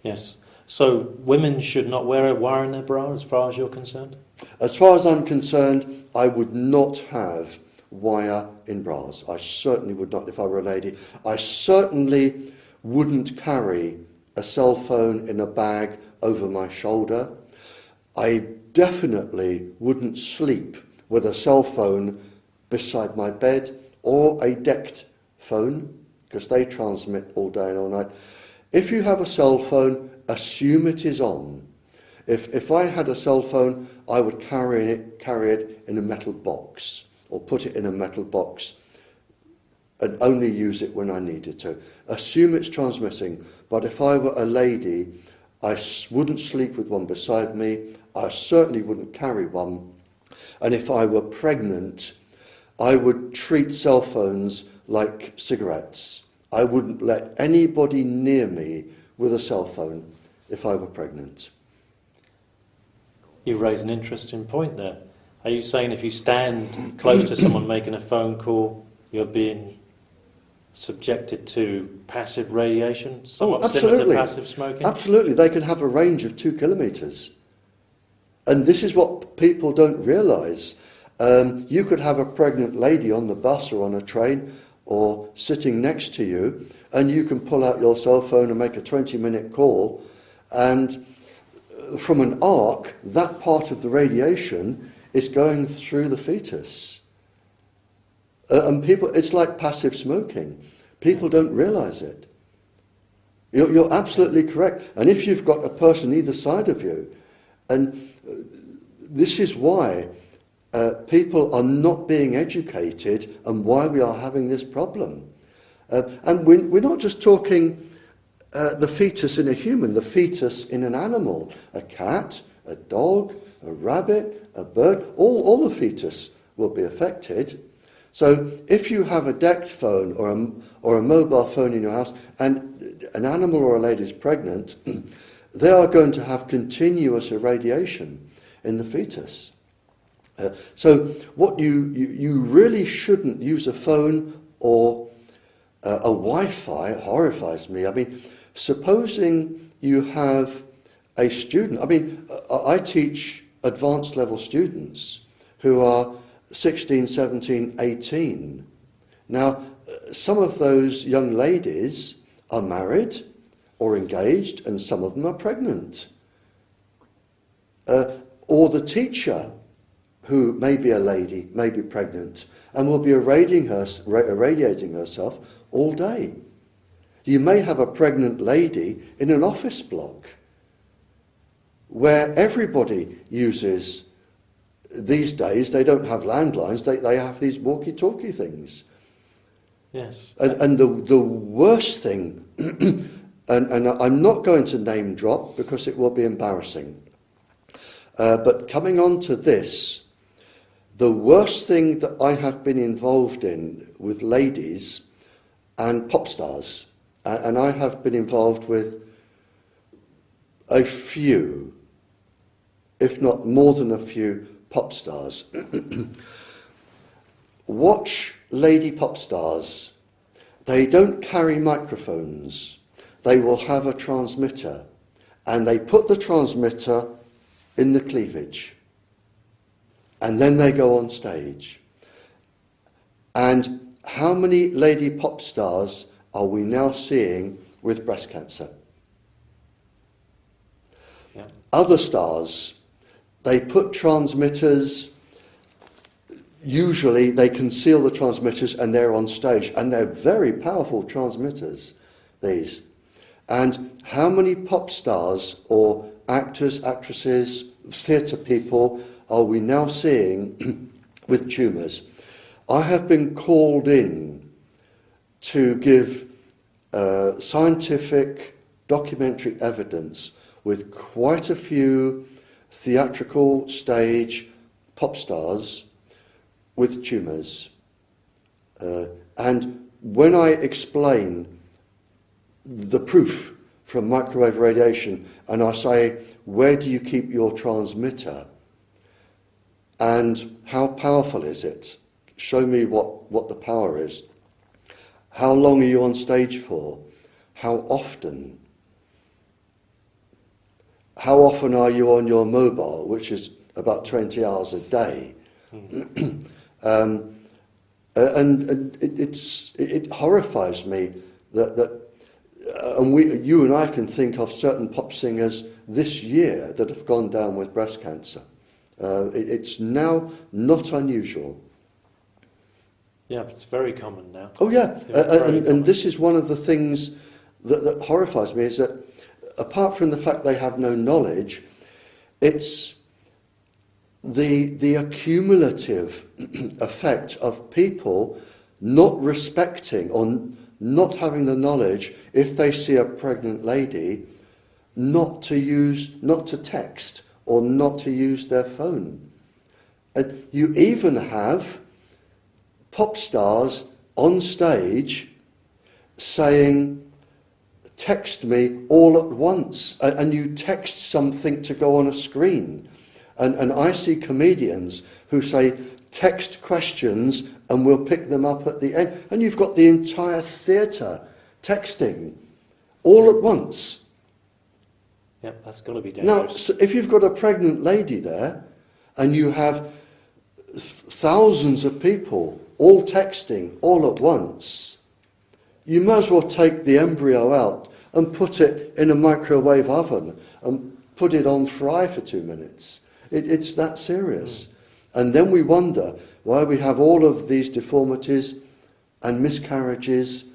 Yes. So women should not wear a wire in their bra, as far as you're concerned? As far as I'm concerned, I would not have wire in bras. I certainly would not if I were a lady. I certainly wouldn't carry a cell phone in a bag over my shoulder. I definitely wouldn't sleep with a cell phone beside my bed or a decked phone, because they transmit all day and all night. If you have a cell phone, assume it is on. If I had a cell phone, I would carry it in a metal box, or put it in a metal box and only use it when I needed to. Assume it's transmitting, but if I were a lady, I wouldn't sleep with one beside me, I certainly wouldn't carry one, and if I were pregnant, I would treat cell phones like cigarettes. I wouldn't let anybody near me with a cell phone if I were pregnant. You raise an interesting point there. Are you saying if you stand close to someone making a phone call, you're being subjected to passive radiation, somewhat similar to passive smoking? Absolutely. They can have a range of 2 kilometres. And this is what people don't realise. You could have a pregnant lady on the bus or on a train or sitting next to you, and you can pull out your cell phone and make a 20-minute call, and from an arc, that part of the radiation is going through the fetus. And people, it's like passive smoking. People don't realise it. You're absolutely correct. And if you've got a person either side of you, and this is why people are not being educated and why we are having this problem. And we're not just talking the fetus in a human, the fetus in an animal, a cat, a dog, a rabbit, a bird, all the fetus will be affected. So if you have a decked phone or a mobile phone in your house and an animal or a lady is pregnant, they are going to have continuous irradiation in the fetus. So what you really shouldn't use a phone or a Wi-Fi. It horrifies me. I mean, supposing you have a student. I mean, I teach advanced level students who are 16, 17, 18. Now, some of those young ladies are married or engaged, and some of them are pregnant. Or the teacher, who may be a lady, may be pregnant, and will be irradiating herself all day. You may have a pregnant lady in an office block where everybody uses, these days, they don't have landlines, they have these walkie-talkie things. Yes. And the worst thing, and I'm not going to name drop because it will be embarrassing, but coming on to this, the worst thing that I have been involved in with ladies and pop stars, and I have been involved with a few, if not more than a few, pop stars. Watch lady pop stars. They don't carry microphones. They will have a transmitter, and they put the transmitter in the cleavage, and then they go on stage. And how many lady pop stars are we now seeing with breast cancer? Yeah. Other stars, they put transmitters, usually they conceal the transmitters and they're on stage, and they're very powerful transmitters, these. And how many pop stars or actors, actresses, theatre people are we now seeing with tumours? I have been called in to give scientific documentary evidence with quite a few theatrical stage pop stars with tumours. And when I explain the proof from microwave radiation, and I say, where do you keep your transmitter? And how powerful is it? Show me what the power is. How long are you on stage for? How often? how often are you on your mobile, which is about 20 hours a day. And it horrifies me that you and I can think of certain pop singers this year that have gone down with breast cancer. It's now not unusual. Yeah, it's very common now. Oh yeah, and this is one of the things that horrifies me, is that apart from the fact they have no knowledge, it's the accumulative effect of people not respecting or not having the knowledge, if they see a pregnant lady, not to text or not to use their phone. And you even have pop stars on stage saying, text me all at once, and you text something to go on a screen. And I see comedians who say, text questions and we'll pick them up at the end. And you've got the entire theatre texting all at once. Yep, that's got to be dangerous. Now, so if you've got a pregnant lady there and you have thousands of people all texting all at once, you might as well take the embryo out and put it in a microwave oven and put it on fry for 2 minutes. It's that serious. And then we wonder why we have all of these deformities and miscarriages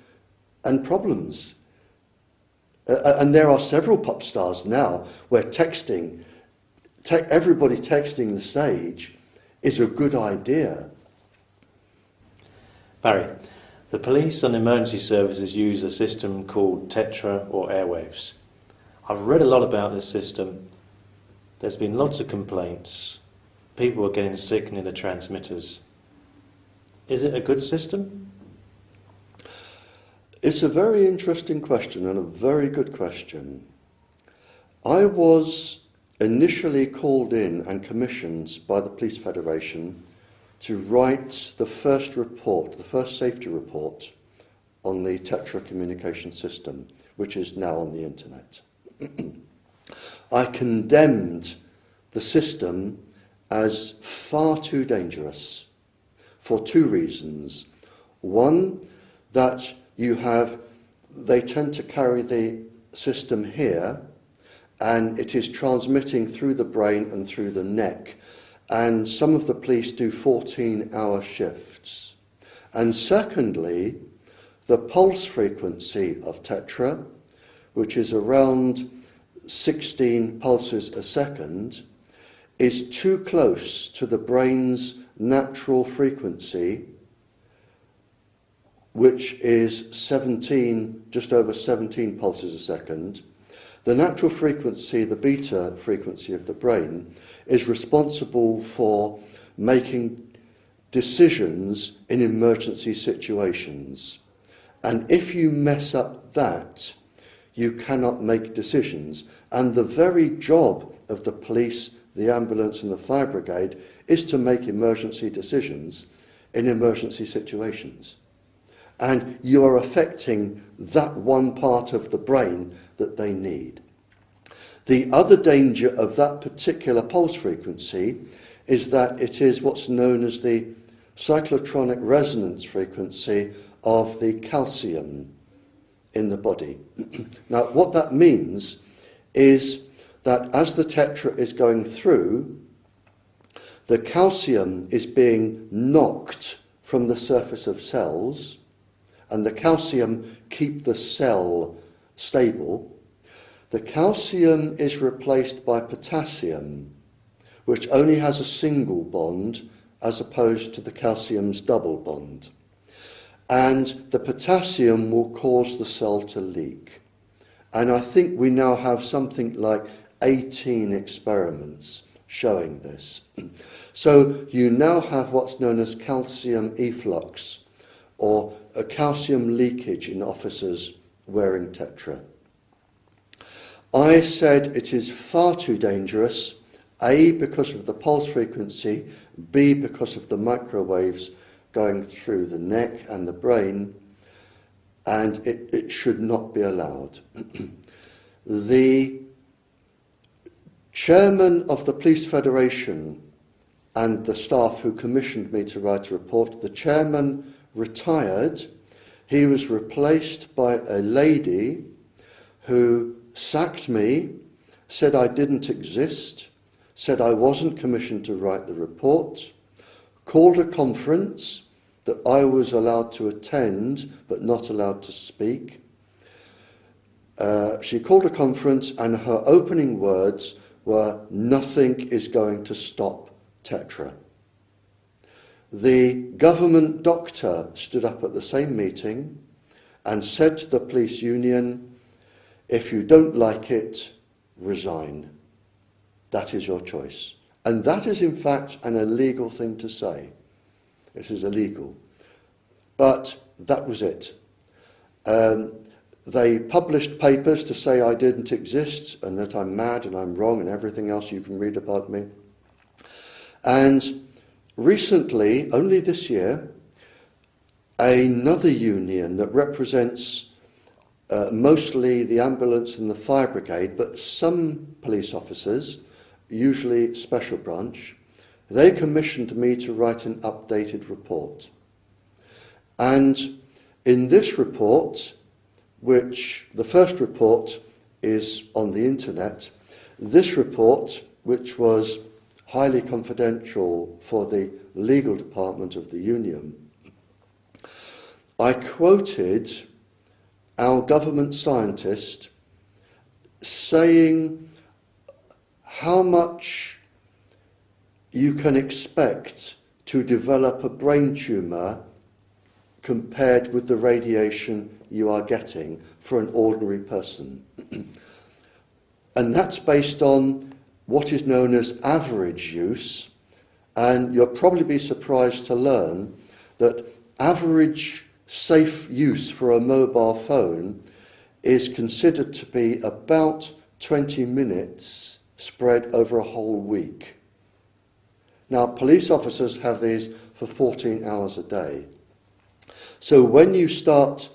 and problems. And there are several pop stars now where everybody texting the stage is a good idea. Barry, the police and emergency services use a system called Tetra or airwaves. I've read a lot about this system. There's been lots of complaints. People are getting sick near the transmitters. Is it a good system? It's a very interesting question and a very good question. I was initially called in and commissioned by the Police Federation to write the first report, the first safety report on the Tetra communication system, which is now on the internet. I condemned the system as far too dangerous for 2 reasons. One, that they tend to carry the system here, and it is transmitting through the brain and through the neck. And some of the police do 14-hour shifts. And secondly, the pulse frequency of Tetra, which is around 16 pulses a second, is too close to the brain's natural frequency, which is just over 17 pulses a second. The natural frequency, the beta frequency of the brain, is responsible for making decisions in emergency situations. And if you mess up that, you cannot make decisions. And the very job of the police, the ambulance and the fire brigade is to make emergency decisions in emergency situations. And you are affecting that one part of the brain that they need. The other danger of that particular pulse frequency is that it is what's known as the cyclotronic resonance frequency of the calcium in the body. Now, what that means is that as the Tetra is going through, the calcium is being knocked from the surface of cells, and the calcium keep the cell stable. The calcium is replaced by potassium, which only has a single bond as opposed to the calcium's double bond. And the potassium will cause the cell to leak. And I think we now have something like 18 experiments showing this. So you now have what's known as calcium efflux, or a calcium leakage in officers wearing Tetra. I said it is far too dangerous, A, because of the pulse frequency, B, because of the microwaves going through the neck and the brain, and it should not be allowed. The chairman of the Police Federation and the staff who commissioned me to write a report, the chairman retired. He was replaced by a lady who sacked me, said I didn't exist, said I wasn't commissioned to write the report, called a conference that I was allowed to attend but not allowed to speak. She called a conference and her opening words were, "Nothing is going to stop Tetra." The government doctor stood up at the same meeting and said to the police union, "If you don't like it, resign. That is your choice." And that is in fact an illegal thing to say. This is illegal. But that was it. They published papers to say I didn't exist and that I'm mad and I'm wrong and everything else you can read about me. And recently, only this year, another union that represents mostly the ambulance and the fire brigade, but some police officers, usually special branch, they commissioned me to write an updated report. And in this report, which the first report is on the internet, this report, which was highly confidential for the legal department of the union, I quoted our government scientist saying how much you can expect to develop a brain tumour compared with the radiation you are getting for an ordinary person. And that's based on what is known as average use, and you'll probably be surprised to learn that average safe use for a mobile phone is considered to be about 20 minutes spread over a whole week. Now, police officers have these for 14 hours a day. So when you start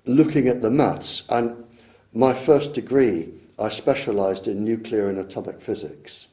looking at the maths, and my first degree, I specialised in nuclear and atomic physics.